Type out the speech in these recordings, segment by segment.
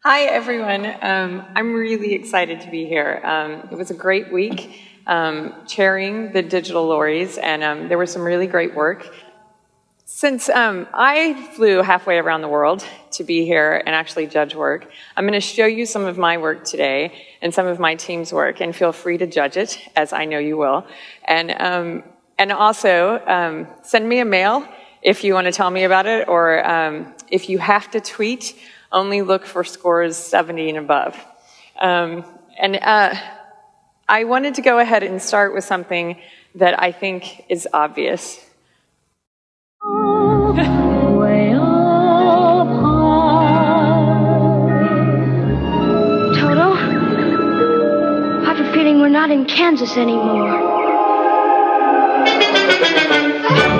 Hi, everyone. I'm really excited to be here. It was a great week chairing the digital Loeries, and there was some really great work. Since I flew halfway around the world to be here and actually judge work, I'm going to show you some of my work today and some of my team's work, and feel free to judge it, as I know you will. And also, send me a mail if you want to tell me about it, or if you have to tweet, only look for scores 70 and above. I wanted to go ahead and start with something that I think is obvious. Way up high. Toto, I have a feeling we're not in Kansas anymore.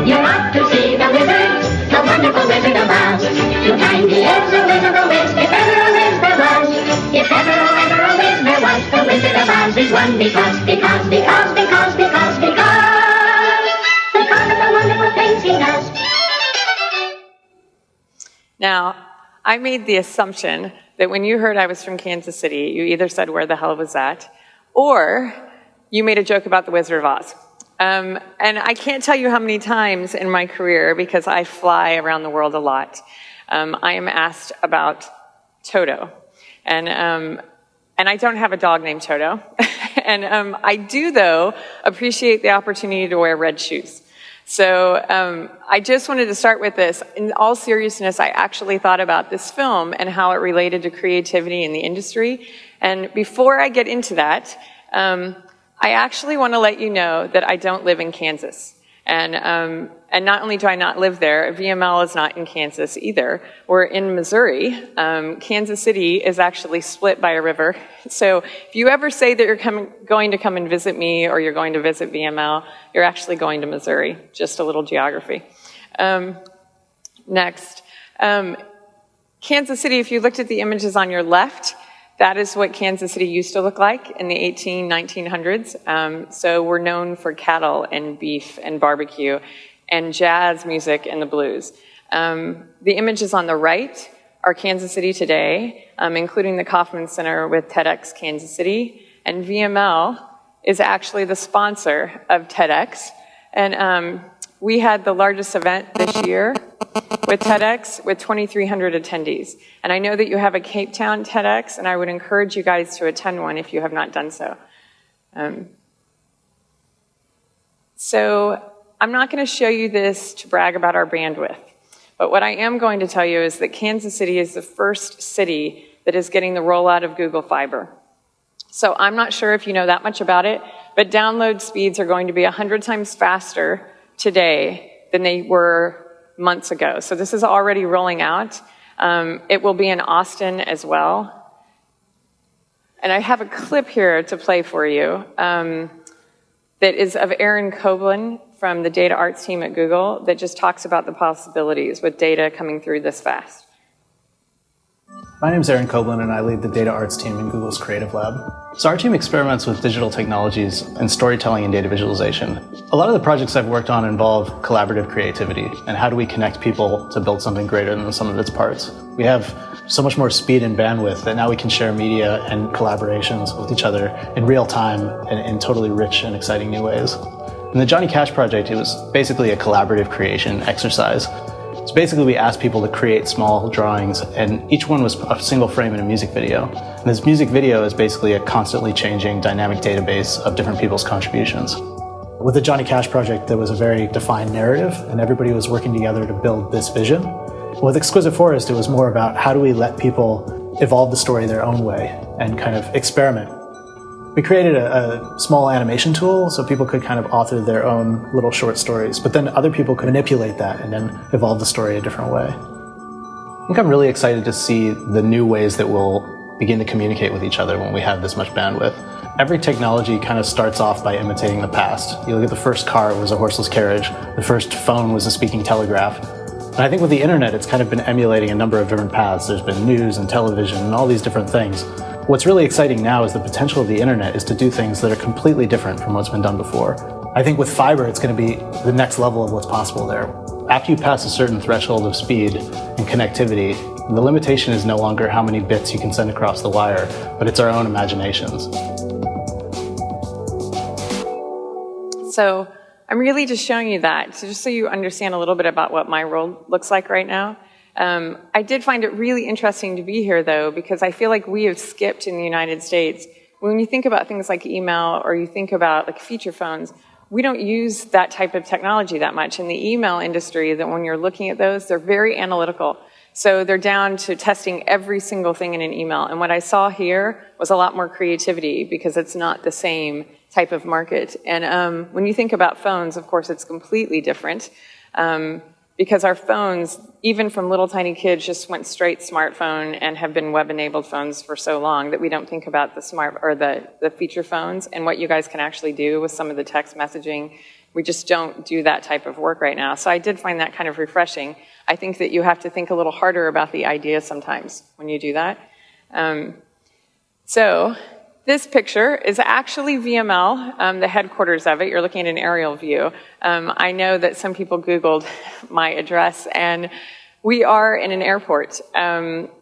You ought to see the wizard, the wonderful Wizard of Oz. Too tiny is the Wizard of Wiz, if ever a Wiz there was. If ever a Wiz there was, the Wizard of Oz is one because of the wonderful things he does. Now, I made the assumption that when you heard I was from Kansas City, you either said, "Where the hell was that?" or you made a joke about the Wizard of Oz. And I can't tell you how many times in my career, because I fly around the world a lot, I am asked about Toto. And I don't have a dog named Toto. And I do, though, appreciate the opportunity to wear red shoes. So I just wanted to start with this. In all seriousness, I actually thought about this film and how it related to creativity in the industry. And before I get into that, I actually want to let you know that I don't live in Kansas. And not only do I not live there, VML is not in Kansas either. We're in Missouri. Kansas City is actually split by a river. So if you ever say that you're going to come and visit me, or you're going to visit VML, you're actually going to Missouri. Just a little geography. Next. Kansas City, if you looked at the images on your left, that is what Kansas City used to look like in the 1900s. So we're known for cattle and beef and barbecue and jazz music and the blues. The images on the right are Kansas City today, including the Kauffman Center with TEDx Kansas City. And VML is actually the sponsor of TEDx. And we had the largest event this year with TEDx with 2,300 attendees. And I know that you have a Cape Town TEDx, and I would encourage you guys to attend one if you have not done so. So I'm not going to show you this to brag about our bandwidth, but what I am going to tell you is that Kansas City is the first city that is getting the rollout of Google Fiber. So I'm not sure if you know that much about it, but download speeds are going to be 100 times faster today than they were months ago. So this is already rolling out. It will be in Austin as well. And I have a clip here to play for you that is of Aaron Koblin from the data arts team at Google that just talks about the possibilities with data coming through this fast. My name is Aaron Koblin, and I lead the data arts team in Google's Creative Lab. So our team experiments with digital technologies and storytelling and data visualization. A lot of the projects I've worked on involve collaborative creativity, and how do we connect people to build something greater than the sum of its parts. We have so much more speed and bandwidth that now we can share media and collaborations with each other in real time and in totally rich and exciting new ways. In the Johnny Cash project, it was basically a collaborative creation exercise. So basically we asked people to create small drawings, and each one was a single frame in a music video. And this music video is basically a constantly changing dynamic database of different people's contributions. With the Johnny Cash project, there was a very defined narrative, and everybody was working together to build this vision. With Exquisite Forest, it was more about how do we let people evolve the story their own way and kind of experiment. We created a small animation tool so people could kind of author their own little short stories, but then other people could manipulate that and then evolve the story a different way. I think I'm really excited to see the new ways that we'll begin to communicate with each other when we have this much bandwidth. Every technology kind of starts off by imitating the past. You look at the first car, it was a horseless carriage. The first phone was a speaking telegraph. And I think with the internet, it's kind of been emulating a number of different paths. There's been news and television and all these different things. What's really exciting now is the potential of the internet is to do things that are completely different from what's been done before. I think with fiber, it's going to be the next level of what's possible there. After you pass a certain threshold of speed and connectivity, The limitation is no longer how many bits you can send across the wire, but it's our own imaginations. So I'm really just showing you that, just so you understand a little bit about what my world looks like right now. I did find it really interesting to be here, though, because I feel like we have skipped in the United States. When you think about things like email or you think about like feature phones, we don't use that type of technology that much. In the email industry, that when you're looking at those, they're very analytical. So they're down to testing every single thing in an email. And what I saw here was a lot more creativity because it's not the same type of market. And when you think about phones, of course, it's completely different. Because our phones, even from little tiny kids, just went straight smartphone and have been web-enabled phones for so long that we don't think about the smart or the feature phones and what you guys can actually do with some of the text messaging. We just don't do that type of work right now. So I did find that kind of refreshing. I think that you have to think a little harder about the idea sometimes when you do that. So this picture is actually VML, the headquarters of it. You're looking at an aerial view. I know that some people Googled my address, and we are in an airport.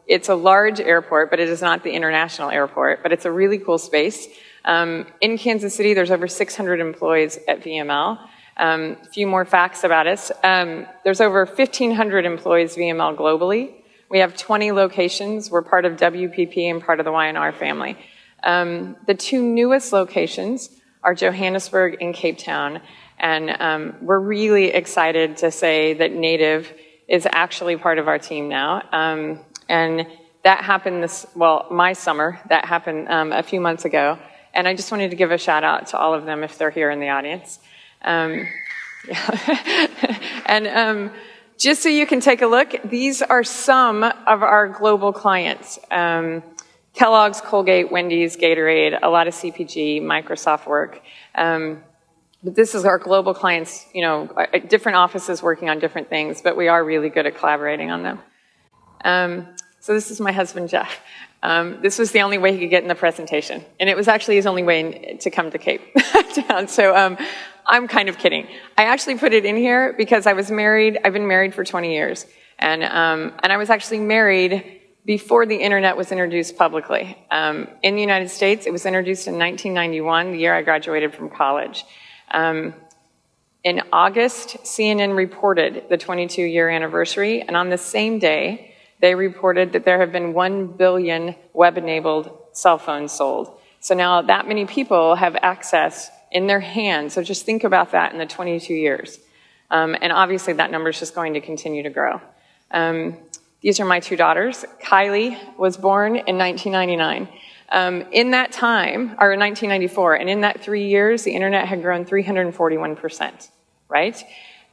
It's a large airport, but it is not the international airport, but it's a really cool space. In Kansas City, there's over 600 employees at VML. A few more facts about us. There's over 1,500 employees VML globally. We have 20 locations. We're part of WPP and part of the Y&R family. The two newest locations are Johannesburg and Cape Town, and we're really excited to say that Native is actually part of our team now. And that happened my summer, that happened a few months ago, and I just wanted to give a shout out to all of them if they're here in the audience. And just so you can take a look, these are some of our global clients. Kellogg's, Colgate, Wendy's, Gatorade, a lot of CPG, Microsoft work. But this is our global clients, you know, different offices working on different things, but we are really good at collaborating on them. So this is my husband, Jeff. This was the only way he could get in the presentation. And it was actually his only way to come to Cape Town. So I'm kind of kidding. I actually put it in here because I was married. I've been married for 20 years. And I was actually married before the internet was introduced publicly. In the United States, it was introduced in 1991, the year I graduated from college. In August, CNN reported the 22-year anniversary, and on the same day, they reported that there have been 1 billion web-enabled cell phones sold. So now that many people have access in their hands. So just think about that in the 22 years. And obviously that number is just going to continue to grow. These are my two daughters. Kylie was born in 1999. In that time, or 1994, and in that 3 years, the internet had grown 341%, right?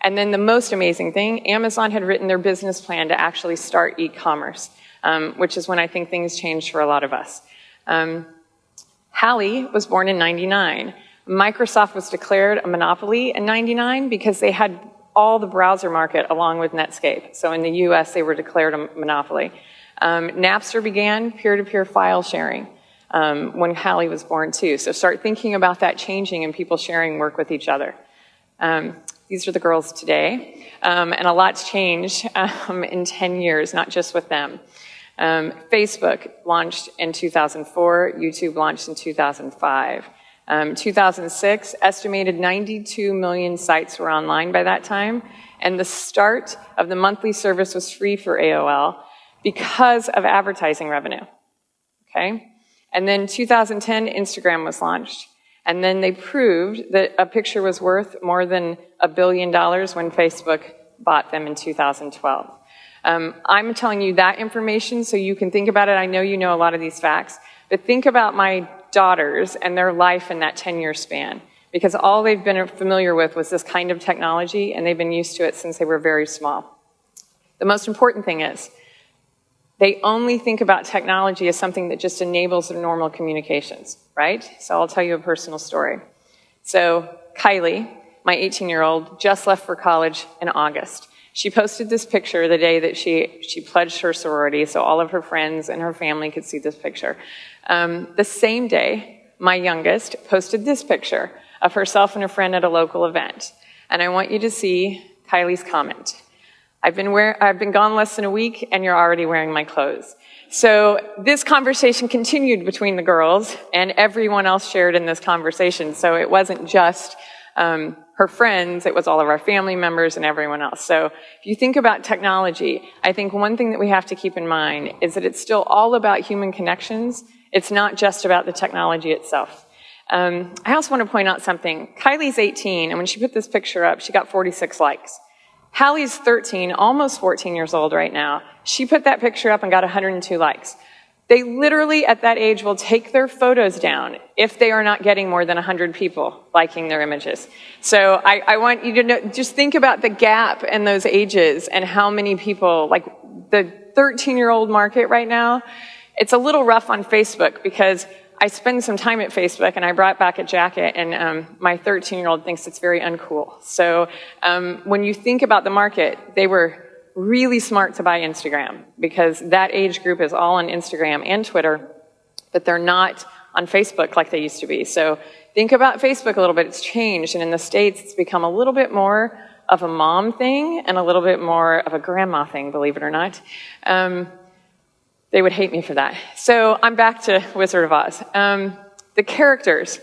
And then the most amazing thing, Amazon had written their business plan to actually start e-commerce, which is when I think things changed for a lot of us. Hallie was born in 99. Microsoft was declared a monopoly in 99 because they had all the browser market along with Netscape. So in the US, they were declared a monopoly. Napster began peer-to-peer file sharing when Hallie was born too. So start thinking about that changing and people sharing work with each other. These are the girls today. And a lot's changed in 10 years, not just with them. Facebook launched in 2004. YouTube launched in 2005. 2006, estimated 92 million sites were online by that time. And the start of the monthly service was free for AOL because of advertising revenue. Okay? And then 2010, Instagram was launched. And then they proved that a picture was worth more than $1 billion when Facebook bought them in 2012. I'm telling you that information so you can think about it. I know you know a lot of these facts, but think about my daughters and their life in that 10-year span, because all they've been familiar with was this kind of technology, and they've been used to it since they were very small. The most important thing is they only think about technology as something that just enables their normal communications, right? So I'll tell you a personal story. So Kylie, my 18-year-old, just left for college in August. She posted this picture the day that she pledged her sorority, so all of her friends and her family could see this picture. The same day, my youngest posted this picture of herself and a friend at a local event. And I want you to see Kylie's comment. I've been gone less than a week, and you're already wearing my clothes. So this conversation continued between the girls, and everyone else shared in this conversation. So it wasn't just her friends, it was all of our family members and everyone else. So if you think about technology, I think one thing that we have to keep in mind is that it's still all about human connections. It's not just about the technology itself. I also want to point out something. Kylie's 18, and when she put this picture up, she got 46 likes. Hallie's 13, almost 14 years old right now. She put that picture up and got 102 likes. They literally, at that age, will take their photos down if they are not getting more than 100 people liking their images. So I want you to know, just think about the gap in those ages and how many people, like the 13-year-old market right now, it's a little rough on Facebook because I spend some time at Facebook, and I brought back a jacket, and my 13-year-old thinks it's very uncool. So when you think about the market, they were really smart to buy Instagram because that age group is all on Instagram and Twitter, but they're not on Facebook like they used to be. So think about Facebook a little bit. It's changed, and in the States, it's become a little bit more of a mom thing and a little bit more of a grandma thing, believe it or not. They would hate me for that. So I'm back to Wizard of Oz. The characters,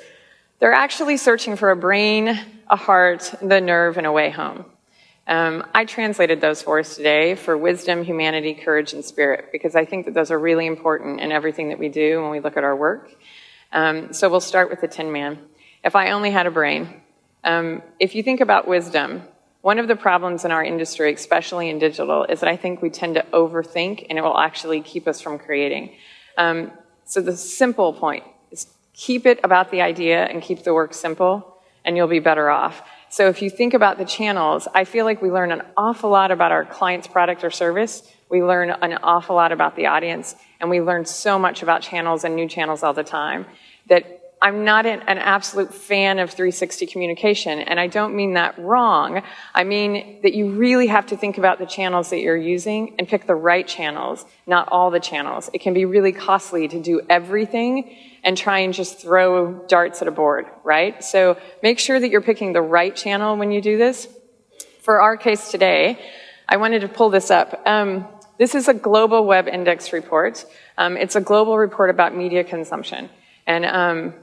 they're actually searching for a brain, a heart, the nerve, and a way home. I translated those for us today for wisdom, humanity, courage, and spirit, because I think that those are really important in everything that we do when we look at our work. So we'll start with the Tin Man. If I only had a brain. If you think about wisdom, one of the problems in our industry, especially in digital, is that I think we tend to overthink, and it will actually keep us from creating. So the simple point is keep it about the idea and keep the work simple, and you'll be better off. So if you think about the channels, I feel like we learn an awful lot about our client's product or service. We learn an awful lot about the audience, and we learn so much about channels and new channels all the time that I'm not an absolute fan of 360 communication, and I don't mean that wrong. I mean that you really have to think about the channels that you're using and pick the right channels, not all the channels. It can be really costly to do everything and try and just throw darts at a board, right? So make sure that you're picking the right channel when you do this. For our case today, I wanted to pull this up. This is a global web index report. It's a global report about media consumption. And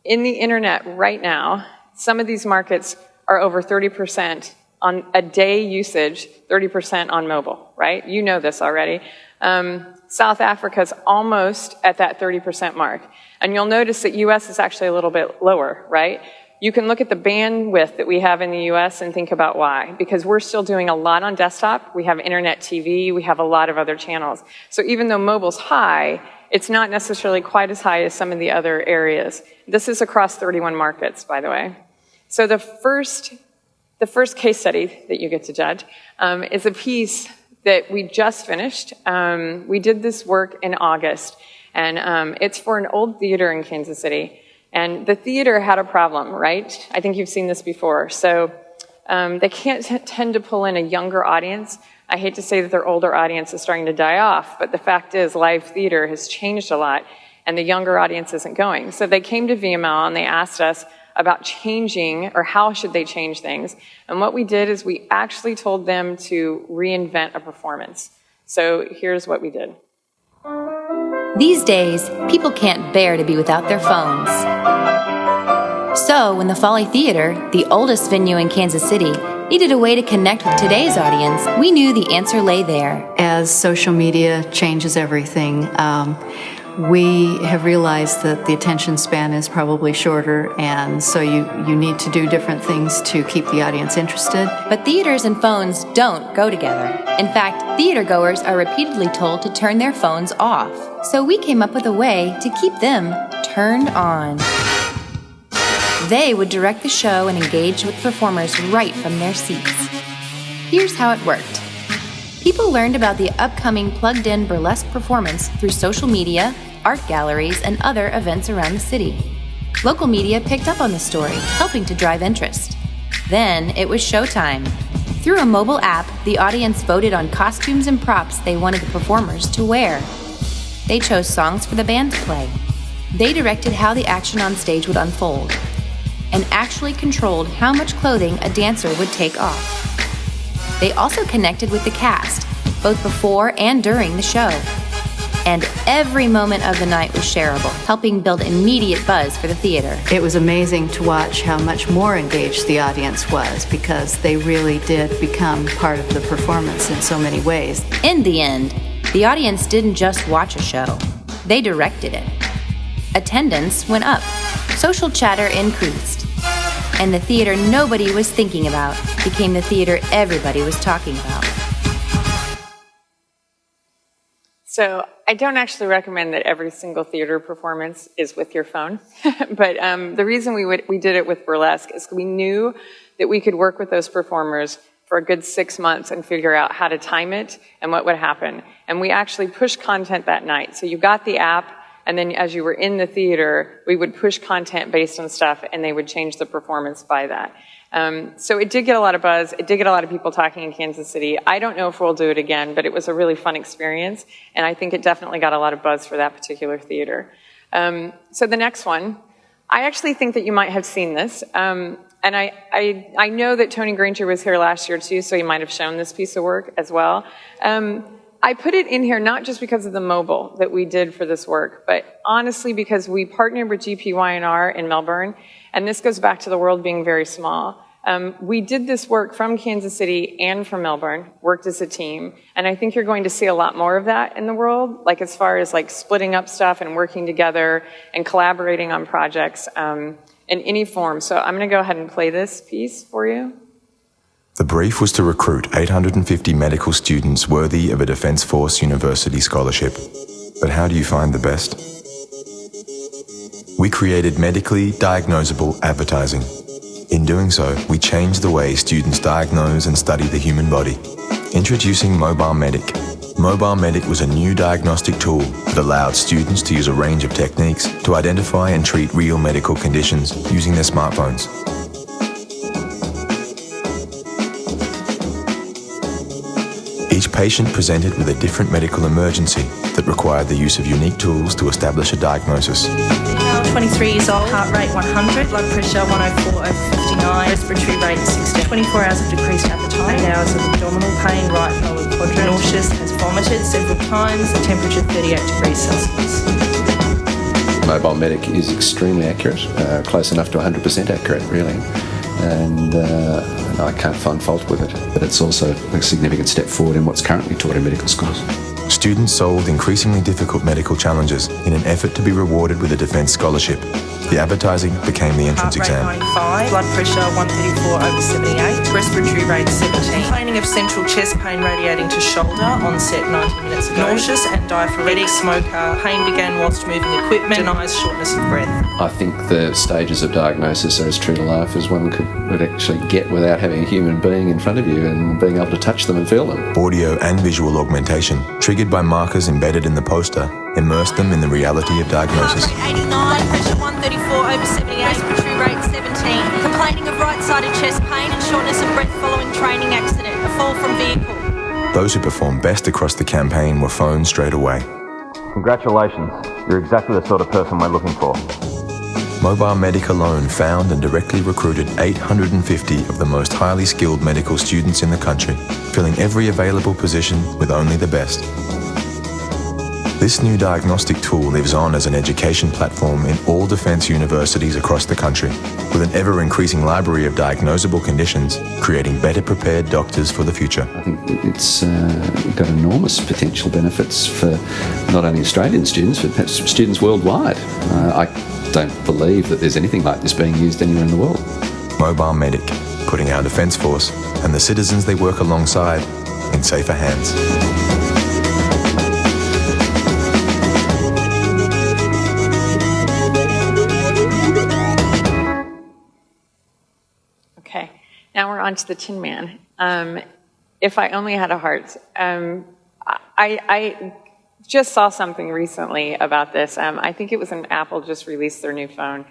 in the internet right now, some of these markets are over 30% on a day usage, 30% on mobile, right? You know this already. South Africa's almost at that 30% mark. And you'll notice that US is actually a little bit lower, right? You can look at the bandwidth that we have in the US and think about why. Because we're still doing a lot on desktop. We have internet TV. We have a lot of other channels. So even though mobile's high, it's not necessarily quite as high as some of the other areas. This is across 31 markets, by the way. So the first case study that you get to judge is a piece that we just finished. We did this work in August, and it's for an old theater in Kansas City. And the theater had a problem, right? I think you've seen this before. So they can't tend to pull in a younger audience. I hate to say that their older audience is starting to die off, but the fact is live theater has changed a lot, and the younger audience isn't going. So they came to VML, and they asked us about changing, or how should they change things. And what we did is we actually told them to reinvent a performance. So here's what we did. These days, people can't bear to be without their phones. So when the Folly Theater, the oldest venue in Kansas City, needed a way to connect with today's audience, we knew the answer lay there. As social media changes everything, we have realized that the attention span is probably shorter, and so you need to do different things to keep the audience interested. But theaters and phones don't go together. In fact, theater goers are repeatedly told to turn their phones off. So we came up with a way to keep them turned on. They would direct the show and engage with performers right from their seats. Here's how it worked. People learned about the upcoming plugged-in burlesque performance through social media, art galleries, and other events around the city. Local media picked up on the story, helping to drive interest. Then it was showtime. Through a mobile app, the audience voted on costumes and props they wanted the performers to wear. They chose songs for the band to play. They directed how the action on stage would unfold, and actually controlled how much clothing a dancer would take off. They also connected with the cast, both before and during the show. And every moment of the night was shareable, helping build immediate buzz for the theater. It was amazing to watch how much more engaged the audience was, because they really did become part of the performance in so many ways. In the end, the audience didn't just watch a show, they directed it. Attendance went up, social chatter increased, and the theater nobody was thinking about became the theater everybody was talking about. So I don't actually recommend that every single theater performance is with your phone, but the reason we did it with burlesque is we knew that we could work with those performers for a good 6 months and figure out how to time it and what would happen. And we actually pushed content that night. So you got the app, and then as you were in the theater, we would push content based on stuff, and they would change the performance by that. So it did get a lot of buzz. It did get a lot of people talking in Kansas City. I don't know if we'll do it again, but it was a really fun experience, and I think it definitely got a lot of buzz for that particular theater. So the next one, I actually think that you might have seen this. And I know that Tony Granger was here last year too, so he might have shown this piece of work as well. I put it in here not just because of the mobile that we did for this work, but honestly because we partnered with GPYNR in Melbourne, and this goes back to the world being very small. We did this work from Kansas City and from Melbourne, worked as a team, and I think you're going to see a lot more of that in the world, like as far as like splitting up stuff and working together and collaborating on projects in any form. So I'm going to go ahead and play this piece for you. The brief was to recruit 850 medical students worthy of a Defence Force University scholarship. But how do you find the best? We created medically diagnosable advertising. In doing so, we changed the way students diagnose and study the human body. Introducing Mobile Medic. Mobile Medic was a new diagnostic tool that allowed students to use a range of techniques to identify and treat real medical conditions using their smartphones. Each patient presented with a different medical emergency that required the use of unique tools to establish a diagnosis. 23 years old, heart rate 100, blood pressure 104 over 59, respiratory rate 60, 24 hours of decreased appetite, 8 hours of abdominal pain, right lower quadrant, nauseous, has vomited several times, temperature 38 degrees Celsius. Mobile Medic is extremely accurate, close enough to 100% accurate, really. And I can't find fault with it, but it's also a significant step forward in what's currently taught in medical schools. Students solved increasingly difficult medical challenges in an effort to be rewarded with a defence scholarship. The advertising became the entrance exam. Heart rate 95, blood pressure 134 over 78, respiratory rate 17. Complaining of central chest pain radiating to shoulder, onset 90 minutes ago. Nauseous and diaphoretic, smoker, pain began whilst moving equipment, denies shortness of breath. I think the stages of diagnosis are as true to life as one would actually get without having a human being in front of you and being able to touch them and feel them. Audio and visual augmentation, triggered by markers embedded in the poster, immersed them in the reality of diagnosis. Heart rate 89, pressure 134 over 78, respiratory rate 17. Complaining of right-sided chest pain and shortness of breath following training accident, a fall from vehicle. Those who performed best across the campaign were phoned straight away. Congratulations, you're exactly the sort of person we're looking for. Mobile Medic alone found and directly recruited 850 of the most highly skilled medical students in the country, filling every available position with only the best. This new diagnostic tool lives on as an education platform in all defence universities across the country, with an ever-increasing library of diagnosable conditions, creating better prepared doctors for the future. I think it's got enormous potential benefits for not only Australian students, but perhaps students worldwide. I don't believe that there's anything like this being used anywhere in the world. Mobile Medic, putting our Defence Force and the citizens they work alongside in safer hands. Okay, now we're on to the Tin Man. If I Only Had a Heart. I just saw something recently about this. I think it was when Apple just released their new phone,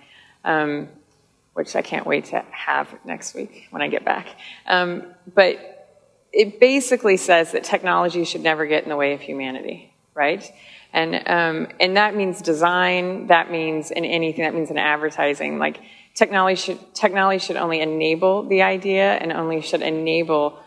which I can't wait to have next week when I get back. But it basically says that technology should never get in the way of humanity, right? And that means design, that means in anything, that means in advertising. Like technology should only enable the idea and only should enable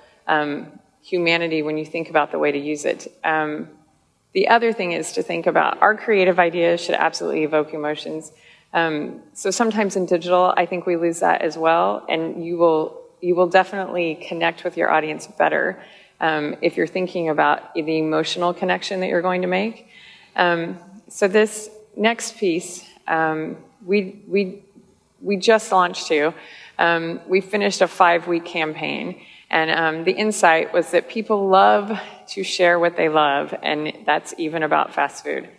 humanity when you think about the way to use it. The other thing is to think about our creative ideas should absolutely evoke emotions. So sometimes in digital, I think we lose that as well, and you will definitely connect with your audience better if you're thinking about the emotional connection that you're going to make. So this next piece, we just launched too. We finished a 5-week campaign, and the insight was that people love to share what they love, and that's even about fast food.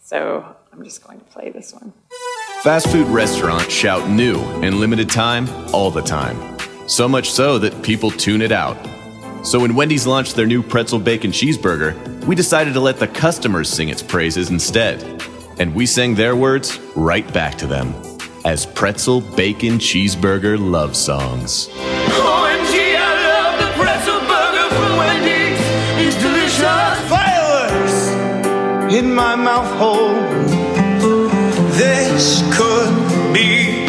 So I'm just going to play this one. Fast food restaurants shout new and limited time all the time. So much so that people tune it out. So when Wendy's launched their new pretzel bacon cheeseburger, we decided to let the customers sing its praises instead. And we sang their words right back to them as pretzel bacon cheeseburger love songs. OMG, I love the pretzel burger from Wendy's. It's delicious. Fireworks in my mouth hole. This could be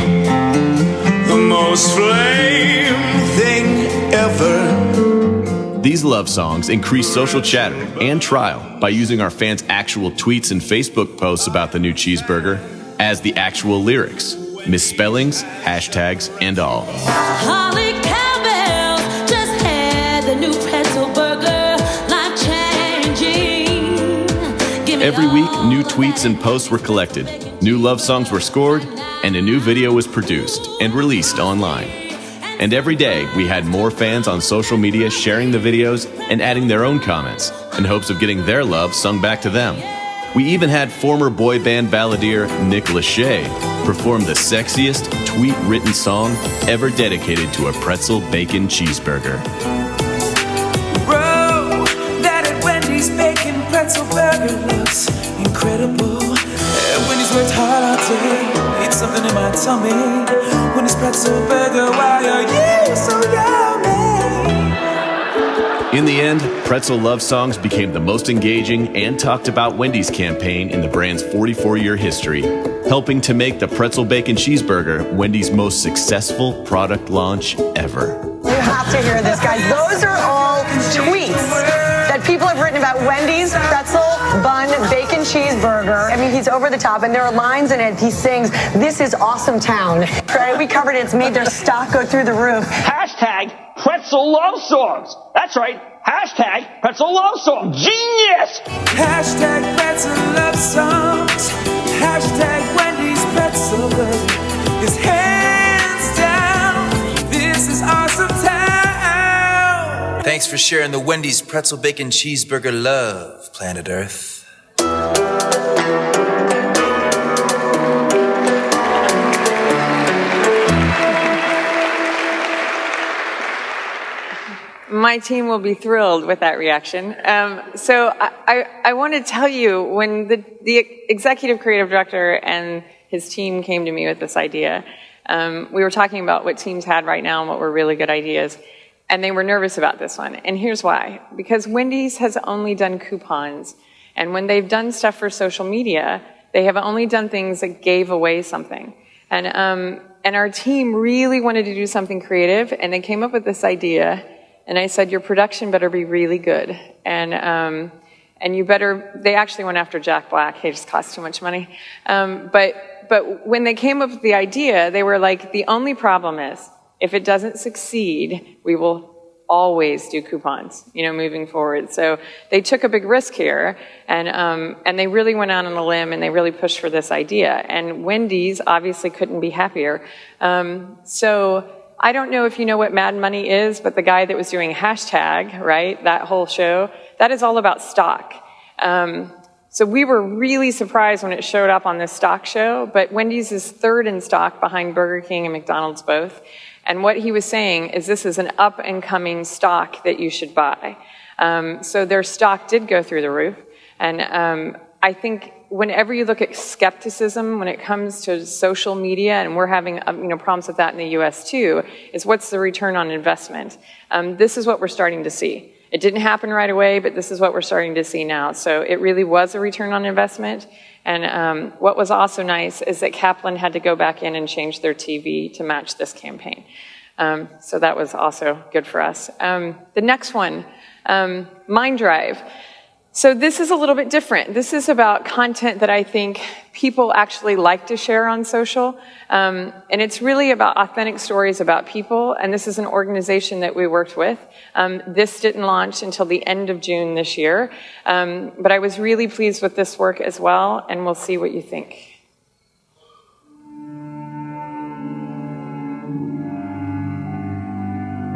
the most flame thing ever. These love songs increase social chatter and trial by using our fans' actual tweets and Facebook posts about the new cheeseburger as the actual lyrics, misspellings, hashtags, and all. Holly Cowbell just had the new pretzel burger, life-changing. Every week, new tweets and posts were collected, new love songs were scored, and a new video was produced and released online. And every day, we had more fans on social media sharing the videos and adding their own comments in hopes of getting their love sung back to them. We even had former boy band balladeer Nick Lachey perform the sexiest tweet-written song ever dedicated to a pretzel bacon cheeseburger. Bro, that at Wendy's bacon pretzel burger looks incredible. Wendy's worked hard all day, need something in my tummy. Wendy's pretzel burger, why are you so yummy? In the end, pretzel love songs became the most engaging and talked about Wendy's campaign in the brand's 44-year history, helping to make the pretzel bacon cheeseburger Wendy's most successful product launch ever. You have to hear this, guys. Those are all tweets that people have written about Wendy's pretzel bun bacon cheeseburger. I mean, he's over the top, and there are lines in it. He sings, "This is awesome town." Right? We covered it. It's made their stock go through the roof. Hashtag pretzel love songs. That's right. Hashtag pretzel love songs. Genius! Hashtag pretzel love songs. Hashtag Wendy's pretzel burger is hands down. This is awesome town. Thanks for sharing the Wendy's pretzel bacon cheeseburger love, planet Earth. My team will be thrilled with that reaction. So I want to tell you, when the executive creative director and his team came to me with this idea, we were talking about what teams had right now and what were really good ideas, and they were nervous about this one. And here's why. Because Wendy's has only done coupons, and when they've done stuff for social media, they have only done things that gave away something. And our team really wanted to do something creative, and they came up with this idea. And I said, your production better be really good. And you better, they actually went after Jack Black. He just cost too much money. But when they came up with the idea, they were like, the only problem is, if it doesn't succeed, we will always do coupons, moving forward. So they took a big risk here, and they really went out on a limb, and they really pushed for this idea. And Wendy's obviously couldn't be happier. So I don't know if you know what Mad Money is, but the guy that was doing hashtag, right, that whole show, that is all about stock. So we were really surprised when it showed up on this stock show, but Wendy's is third in stock behind Burger King and McDonald's both. And what he was saying is this is an up-and-coming stock that you should buy. So their stock did go through the roof. And I think whenever you look at skepticism when it comes to social media, and we're having problems with that in the US too, is what's the return on investment? This is what we're starting to see. It didn't happen right away, but this is what we're starting to see now. So it really was a return on investment. And what was also nice is that Kaplan had to go back in and change their TV to match this campaign. So that was also good for us. The next one, Mind Drive. So this is a little bit different. This is about content that I think people actually like to share on social. And it's really about authentic stories about people. And this is an organization that we worked with. This didn't launch until the end of June this year. But I was really pleased with this work as well. And we'll see what you think.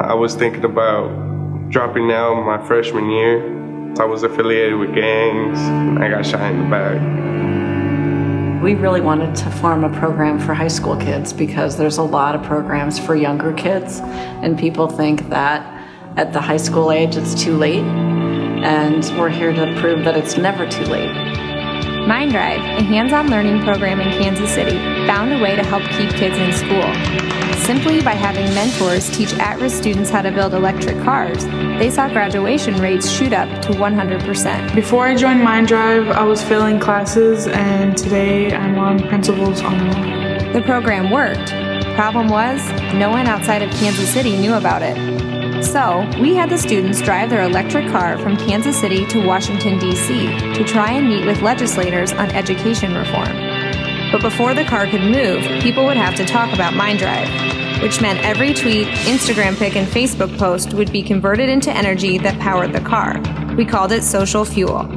I was thinking about dropping out my freshman year. I was affiliated with gangs. I got shot in the back. We really wanted to form a program for high school kids because there's a lot of programs for younger kids, and people think that at the high school age it's too late, and we're here to prove that it's never too late. Mind Drive, a hands-on learning program in Kansas City, found a way to help keep kids in school. Simply by having mentors teach at-risk students how to build electric cars, they saw graduation rates shoot up to 100%. Before I joined Mind Drive, I was failing classes, and today I'm on Principal's Honor. The program worked. Problem was, no one outside of Kansas City knew about it. So, we had the students drive their electric car from Kansas City to Washington, D.C. to try and meet with legislators on education reform. But before the car could move, people would have to talk about Mind Drive, which meant every tweet, Instagram pic, and Facebook post would be converted into energy that powered the car. We called it Social Fuel.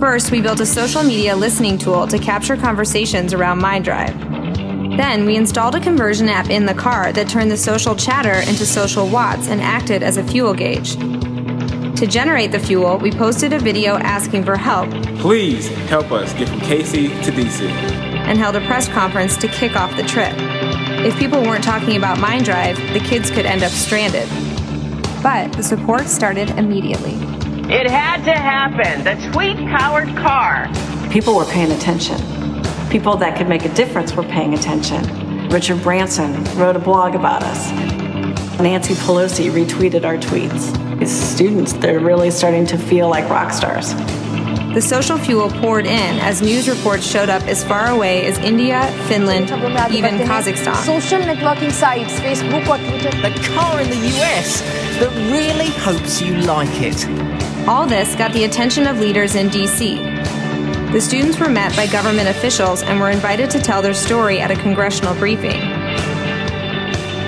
First, we built a social media listening tool to capture conversations around Mind Drive. Then, we installed a conversion app in the car that turned the social chatter into social watts and acted as a fuel gauge. To generate the fuel, we posted a video asking for help. Please help us get from KC to DC. And held a press conference to kick off the trip. If people weren't talking about Mind Drive, the kids could end up stranded. But the support started immediately. It had to happen. The tweet-powered car. People were paying attention. People that could make a difference were paying attention. Richard Branson wrote a blog about us. Nancy Pelosi retweeted our tweets. These students, they're really starting to feel like rock stars. The social fuel poured in as news reports showed up as far away as India, Finland, even Kazakhstan. Social networking sites, Facebook or Twitter. The car in the US that really hopes you like it. All this got the attention of leaders in D.C. The students were met by government officials and were invited to tell their story at a congressional briefing.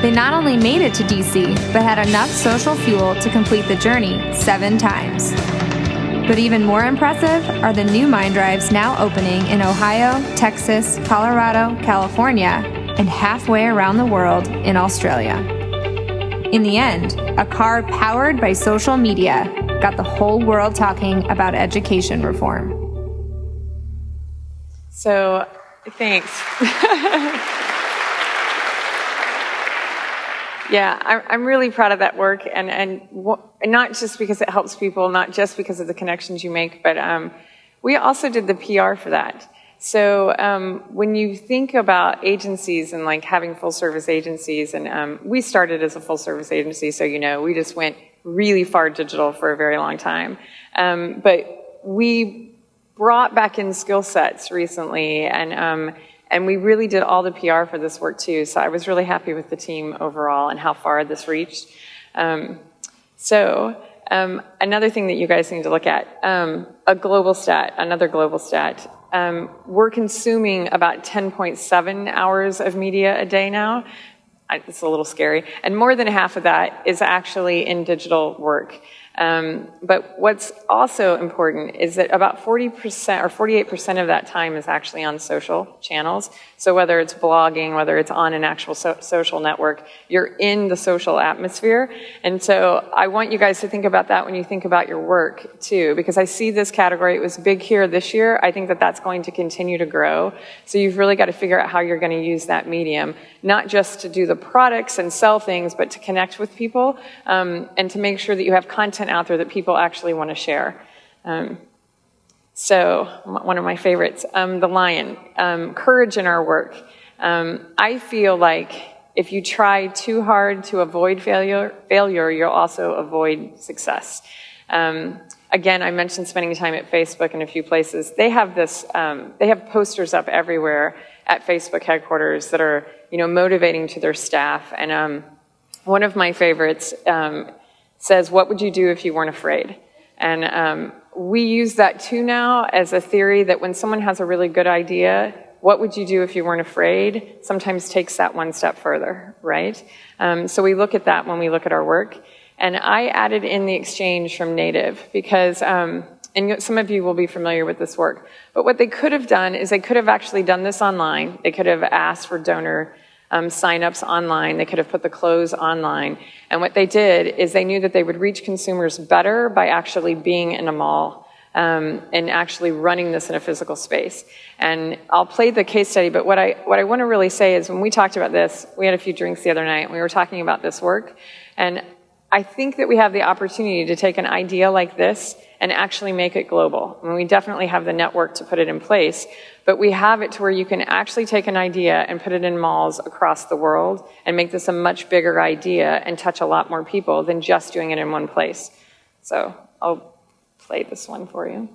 They not only made it to D.C., but had enough social fuel to complete the journey 7 times. But even more impressive are the new Mind Drives now opening in Ohio, Texas, Colorado, California, and halfway around the world in Australia. In the end, a car powered by social media got the whole world talking about education reform. So, thanks. Yeah, I'm really proud of that work, and not just because it helps people, not just because of the connections you make, but we also did the PR for that. So when you think about agencies and like having full service agencies, and we started as a full service agency, so you know, we just went really far digital for a very long time. But we brought back in skill sets recently, and we really did all the PR for this work too. So I was really happy with the team overall and how far this reached. Another thing that you guys need to look at, another global stat. We're consuming about 10.7 hours of media a day now. It's a little scary. And more than half of that is actually in digital work. But what's also important is that about 40% or 48% of that time is actually on social channels. So whether it's blogging, whether it's on an actual social network, you're in the social atmosphere. And so I want you guys to think about that when you think about your work too, because I see this category, it was big here this year. I think that that's going to continue to grow. So you've really got to figure out how you're going to use that medium, not just to do the products and sell things, but to connect with people and to make sure that you have content out there that people actually want to share. So one of my favorites, the lion, courage in our work. I feel like if you try too hard to avoid failure, you'll also avoid success. Again, I mentioned spending time at Facebook in a few places. They have this, they have posters up everywhere at Facebook headquarters that are, motivating to their staff. And one of my favorites says, "What would you do if you weren't afraid?" And we use that too now as a theory that when someone has a really good idea, what would you do if you weren't afraid, sometimes takes that one step further, right? So we look at that when we look at our work. And I added in the exchange from Native because, and some of you will be familiar with this work, but what they could have done is they could have actually done this online. They could have asked for donor sign-ups online. They could have put the clothes online. And what they did is they knew that they would reach consumers better by actually being in a mall and actually running this in a physical space. And I'll play the case study, but what I want to really say is when we talked about this, we had a few drinks the other night, and we were talking about this work, and I think that we have the opportunity to take an idea like this and actually make it global. I mean, we definitely have the network to put it in place, but we have it to where you can actually take an idea and put it in malls across the world and make this a much bigger idea and touch a lot more people than just doing it in one place. So I'll play this one for you.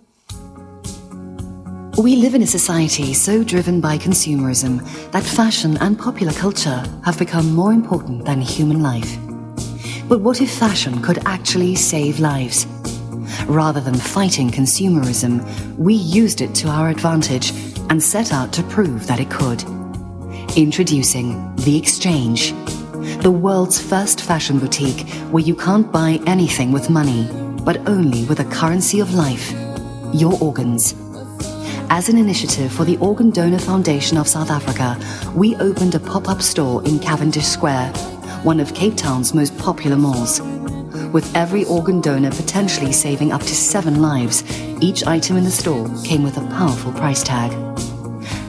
We live in a society so driven by consumerism that fashion and popular culture have become more important than human life. But what if fashion could actually save lives? Rather than fighting consumerism, we used it to our advantage and set out to prove that it could. Introducing The Exchange, the world's first fashion boutique where you can't buy anything with money, but only with a currency of life, your organs. As an initiative for the Organ Donor Foundation of South Africa, we opened a pop-up store in Cavendish Square, one of Cape Town's most popular malls. With every organ donor potentially saving up to 7 lives, each item in the store came with a powerful price tag.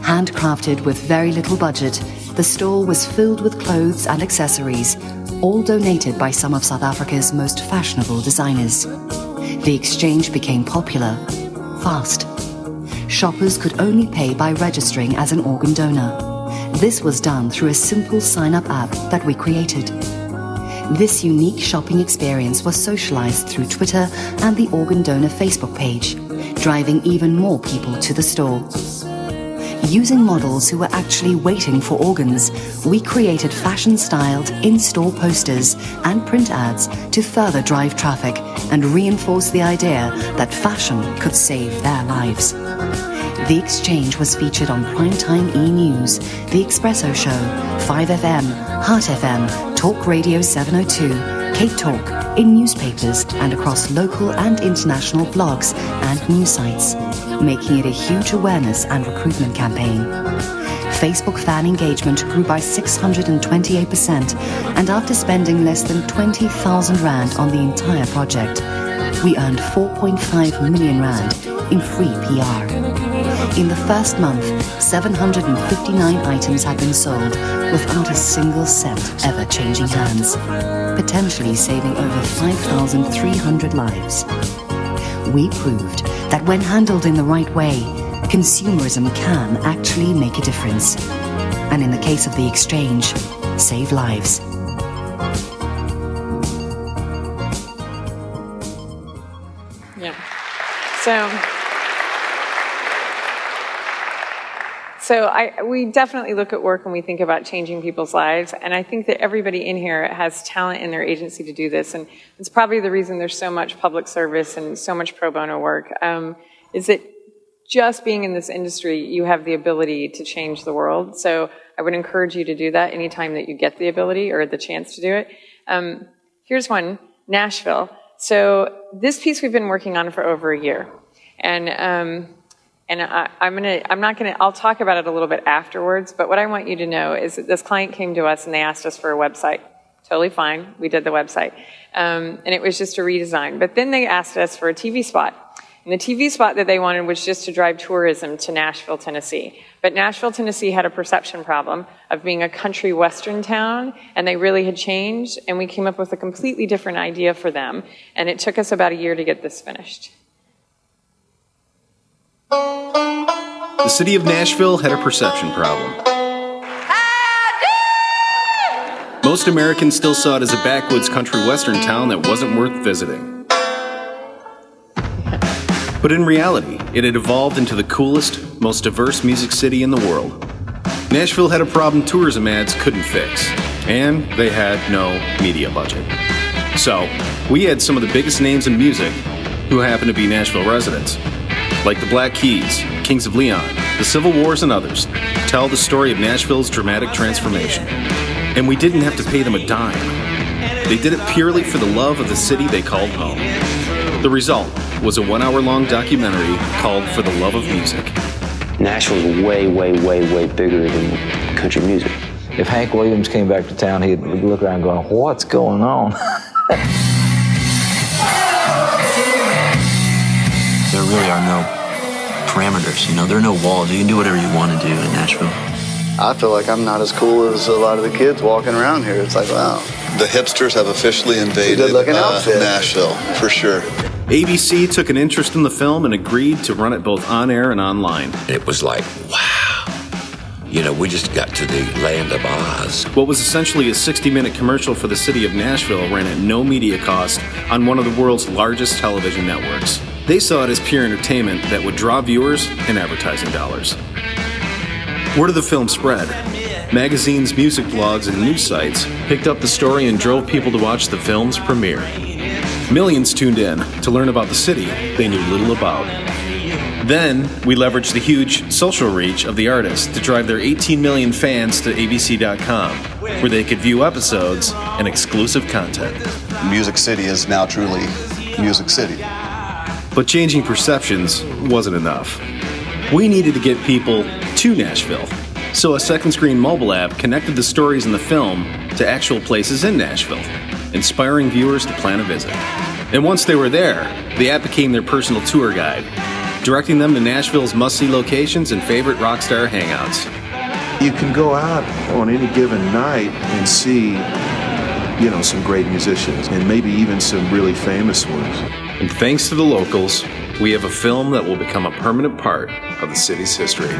Handcrafted with very little budget, the store was filled with clothes and accessories, all donated by some of South Africa's most fashionable designers. The exchange became popular, fast. Shoppers could only pay by registering as an organ donor. This was done through a simple sign-up app that we created. This unique shopping experience was socialized through Twitter and the Organ Donor Facebook page, driving even more people to the store. Using models who were actually waiting for organs, we created fashion-styled in-store posters and print ads to further drive traffic and reinforce the idea that fashion could save their lives. The exchange was featured on Primetime E! News, The Expresso Show, 5FM, Heart FM, Talk Radio 702, Cape Talk, in newspapers and across local and international blogs and news sites, making it a huge awareness and recruitment campaign. Facebook fan engagement grew by 628%, and after spending less than 20,000 Rand on the entire project, we earned 4.5 million Rand in free PR. In the first month, 759 items had been sold without a single cent ever changing hands, potentially saving over 5,300 lives. We proved that when handled in the right way, consumerism can actually make a difference. And in the case of the exchange, save lives. Yeah. So we definitely look at work and we think about changing people's lives, and I think that everybody in here has talent in their agency to do this, and it's probably the reason there's so much public service and so much pro bono work, is that just being in this industry, you have the ability to change the world. So I would encourage you to do that anytime that you get the ability or the chance to do it. Here's one, Nashville. So this piece we've been working on for over a year, and I'll talk about it a little bit afterwards, but what I want you to know is that this client came to us and they asked us for a website. Totally fine, we did the website. And it was just a redesign. But then they asked us for a TV spot. And the TV spot that they wanted was just to drive tourism to Nashville, Tennessee. But Nashville, Tennessee had a perception problem of being a country western town, and they really had changed, and we came up with a completely different idea for them. And it took us about a year to get this finished. The city of Nashville had a perception problem. Most Americans still saw it as a backwoods country western town that wasn't worth visiting. But in reality, it had evolved into the coolest, most diverse music city in the world. Nashville had a problem tourism ads couldn't fix. and they had no media budget. So, we had some of the biggest names in music who happened to be Nashville residents, like the Black Keys, Kings of Leon, the Civil Wars, and others, tell the story of Nashville's dramatic transformation. And we didn't have to pay them a dime. They did it purely for the love of the city they called home. The result was a 1-hour-long documentary called For the Love of Music. Nashville's way, way, way, way bigger than country music. If Hank Williams came back to town, he'd look around going, what's going on? There really are no parameters, you know, there are no walls. You can do whatever you want to do in Nashville. I feel like I'm not as cool as a lot of the kids walking around here. It's like, wow. The hipsters have officially invaded Nashville, for sure. ABC took an interest in the film and agreed to run it both on air and online. It was like, wow. You know, we just got to the land of Oz. What was essentially a 60-minute commercial for the city of Nashville ran at no media cost on one of the world's largest television networks. They saw it as pure entertainment that would draw viewers and advertising dollars. Word of the film spread. Magazines, music blogs, and news sites picked up the story and drove people to watch the film's premiere. Millions tuned in to learn about the city they knew little about. Then, we leveraged the huge social reach of the artist to drive their 18 million fans to abc.com, where they could view episodes and exclusive content. Music City is now truly Music City. But changing perceptions wasn't enough. We needed to get people to Nashville, so a second screen mobile app connected the stories in the film to actual places in Nashville, inspiring viewers to plan a visit. And once they were there, the app became their personal tour guide, directing them to Nashville's must-see locations and favorite rock star hangouts. You can go out on any given night and see, you know, some great musicians, and maybe even some really famous ones. And thanks to the locals, we have a film that will become a permanent part of the city's history.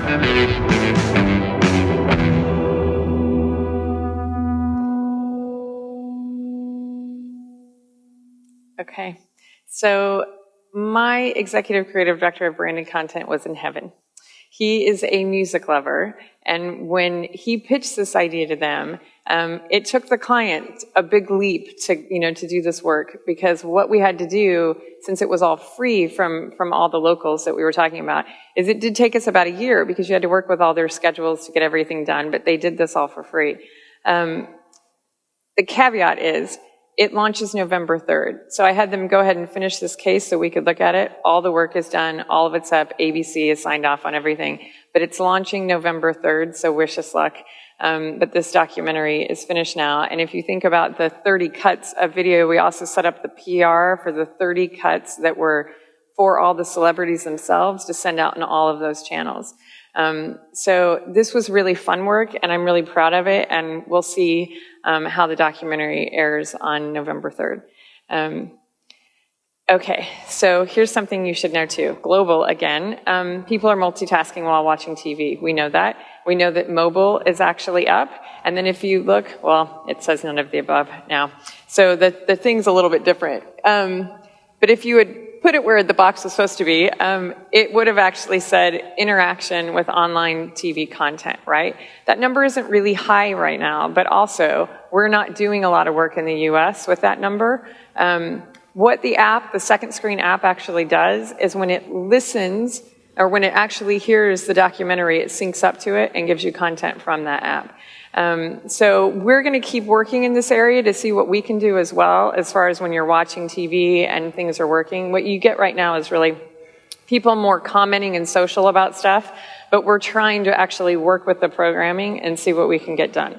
Okay, so my executive creative director of branded content was in heaven. He is a music lover, and when he pitched this idea to them, it took the client a big leap to do this work, because what we had to do, since it was all free from all the locals that we were talking about, is it did take us about a year, because you had to work with all their schedules to get everything done, but they did this all for free. The caveat is, it launches November 3rd. So I had them go ahead and finish this case so we could look at it. All the work is done. All of it's up. ABC is signed off on everything. But it's launching November 3rd, so wish us luck. But this documentary is finished now. And if you think about the 30 cuts of video, we also set up the PR for the 30 cuts that were for all the celebrities themselves to send out in all of those channels. So this was really fun work, and I'm really proud of it, and we'll see how the documentary airs on November 3rd. Okay, so here's something you should know too. Global again. People are multitasking while watching TV. We know that. We know that mobile is actually up. And then if you look, well, it says none of the above now. So the thing's a little bit different. But if you had put it where the box was supposed to be, it would have actually said interaction with online TV content, right? That number isn't really high right now, but also we're not doing a lot of work in the US with that number. What the app, the second screen app actually does is when it listens, or when it actually hears the documentary, it syncs up to it and gives you content from that app. So we're going to keep working in this area to see what we can do as well, as far as when you're watching TV and things are working. What you get right now is really people more commenting and social about stuff, but we're trying to actually work with the programming and see what we can get done.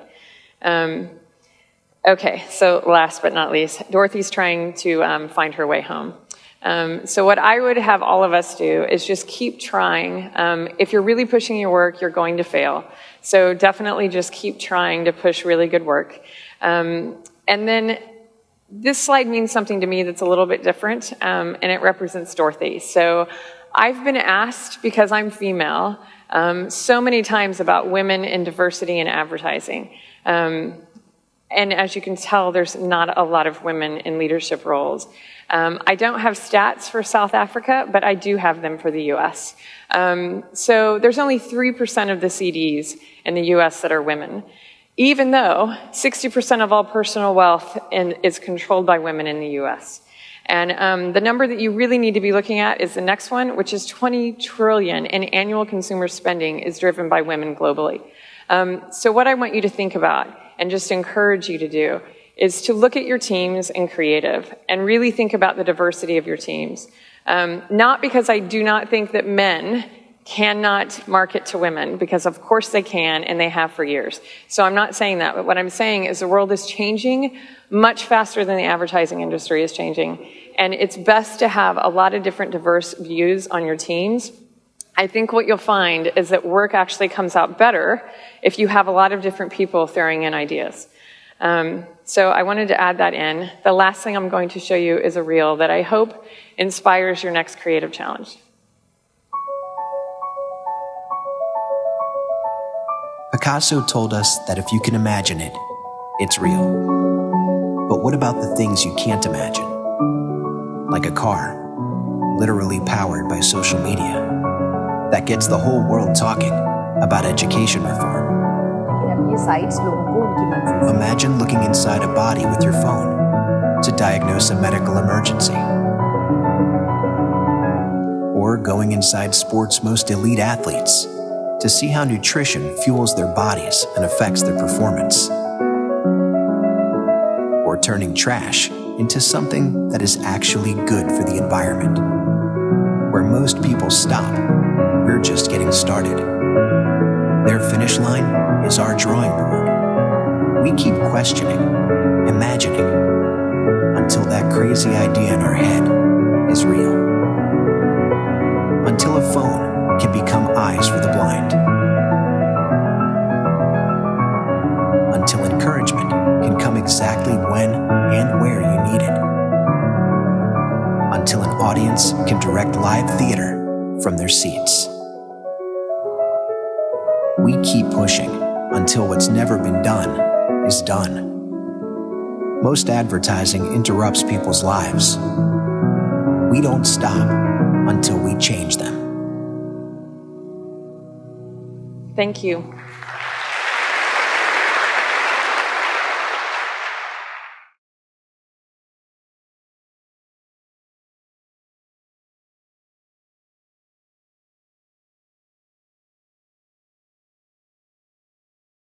Okay, so last but not least, Dorothy's trying to find her way home. So what I would have all of us do is just keep trying. If you're really pushing your work, you're going to fail. So definitely just keep trying to push really good work. And then this slide means something to me that's a little bit different, and it represents Dorothy. So I've been asked, because I'm female, so many times about women in diversity in advertising. And as you can tell, there's not a lot of women in leadership roles. I don't have stats for South Africa, but I do have them for the US. So there's only 3% of the CDs in the US that are women. even though 60% of all personal wealth is controlled by women in the US. And the number that you really need to be looking at is the next one, which is 20 trillion in annual consumer spending is driven by women globally. So what I want you to think about and just encourage you to do is to look at your teams in creative and really think about the diversity of your teams. Not because I do not think that men cannot market to women, because of course they can and they have for years. So I'm not saying that, but what I'm saying is the world is changing much faster than the advertising industry is changing. And it's best to have a lot of different diverse views on your teams. I think what you'll find is that work actually comes out better if you have a lot of different people throwing in ideas. So I wanted to add that in. The last thing I'm going to show you is a reel that I hope inspires your next creative challenge. Picasso told us that if you can imagine it, it's real. But what about the things you can't imagine? Like a car, literally powered by social media, that gets the whole world talking about education reform. Imagine looking inside a body with your phone to diagnose a medical emergency. Or going inside sports' most elite athletes to see how nutrition fuels their bodies and affects their performance. Or turning trash into something that is actually good for the environment. Where most people stop, we're just getting started. Their finish line is our drawing board. We keep questioning, imagining, until that crazy idea in our head is real. Until a phone can become eyes for the blind. Until encouragement can come exactly when and where you need it. Until an audience can direct live theater from their seats. We keep pushing until what's never been done is done. Most advertising interrupts people's lives. We don't stop until we change them. Thank you.